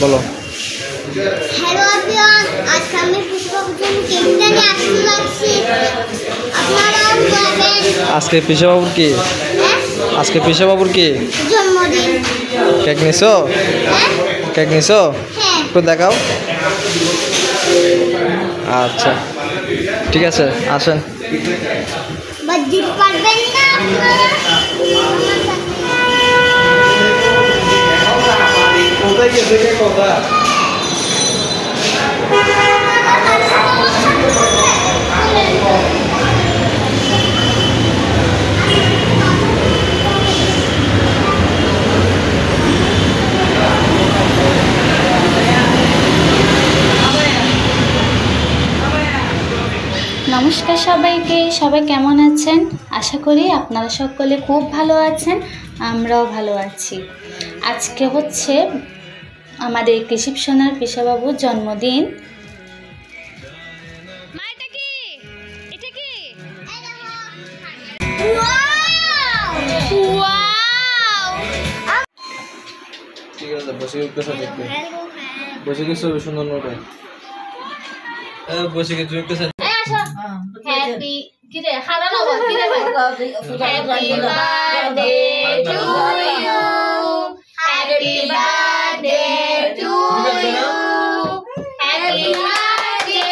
বলো। Hello everyone, আজকে আমি পুষ্পভূষণ কেকটা নিয়ে আসতে যাচ্ছি। আপনারাও খাবেন। আজকে পিসেবাবুর কি? আজকে পিসেবাবুর কি জন্মদিন। কেক নিছো? কেক নিছো? হ্যাঁ। একটু দেখাও। আচ্ছা ঠিক আছে, আসেন। বাজি পারবেন না আপনারা? কোথায় গেছে কে কথা? নমস্কার সবাইকে, সবাই কেমন আছেন? আশা করি আপনারা সকলে খুব ভালো আছেন, আমরাও ভালো আছি। আজকে হচ্ছে আমাদের কৃষিপ সোনার পিসাবাবুর জন্মদিন। ঠিক আছে, বসে গেছো দেখতে। বসে গেছো সুন্দর নোটে। বসে গেছো একটু সাথে। হ্যাপি কিরে খানা নাও কিরে happy birthday to you, happy birthday to you, happy birthday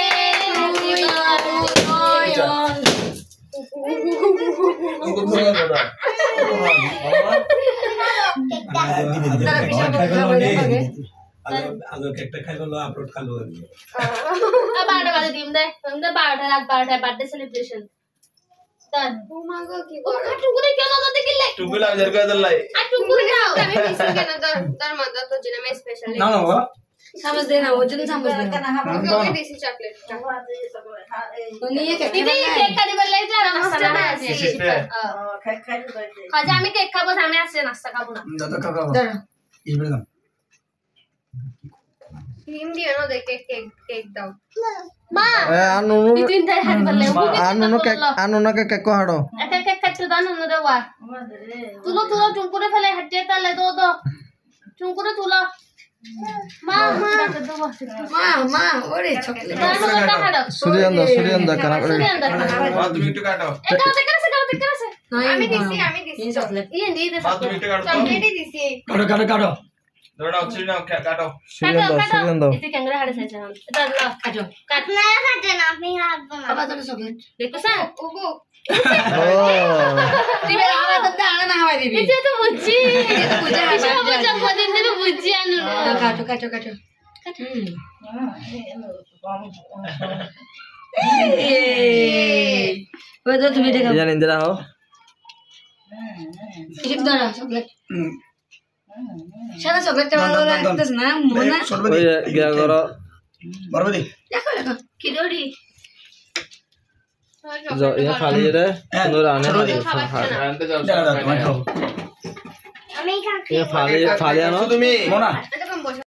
কেকটা খাই বলো আপলোড খালো বারোটা বাজে দিম দে 12টা রাত 12টায় বার্থডে সেলিব্রেশন টুকুলা আজার করে দলাই। না না বাবা समझ देना वो जन समझ देना ओके देसी चॉकलेट দিদি কেক কাটি বললে তো নাস্তা না আছে খাজা আমি কেক খাবো, আমি আসছে নাস্তা খাবো না। দাদা কাকা ইবে না क्रीम दियो ना देख केक केक केक दाओ মা আনু তিন তাই হাত বললে আনু না কেক কো হাড়ো। একটা কেক কাটতে দাও না রে ওয়া তুলো তুলো চুমকুরে ফেলে হাঁটতে তালে দো দো চুমকুরে তুলো মা মা দো বসে मां मां ओरे चॉकलेट সুরিয়ান্দা কানা করে। তুমি একটু কাটো। এটা দেখে আছে আমি দিছি चॉकलेट ইয়ে দিয়ে দে তুমি একটু কাটো। चॉकलेट ही दिसी কাটো কাটো কাটো ধরো ছিড়ি নাও কাটো। সুরিয়ান্দা এতে ক্যামেরা হাড়ে চাইছে এটা লা কাটো কাট আপনারা খাবেন, আপনি খাবেন না। पापा तो चॉकलेट দেখো স্যার ओगो ও তুমি আমার দাদা আনা না হাওয়াই দিবি এটা তো বুঝছি এটা তো বুঝা হয় বাবা জন্মদিন দেবে বুঝছি আনু কাটো কাটো কাটো ওই তো তুমি দেখো জান ইন্দিরা হো। কিছু দাও চকলেট সাদা চকলেটটা ভালো লাগতেছে না মনে ওই গিয়া করো বরবদি দেখো দেখো কি দড়ি ইয়া ফালি রে সুন্দর আনে দাদা তুমি খাও আমি খাচ্ছি। ইয়া ফালি আনো তুমি মোনা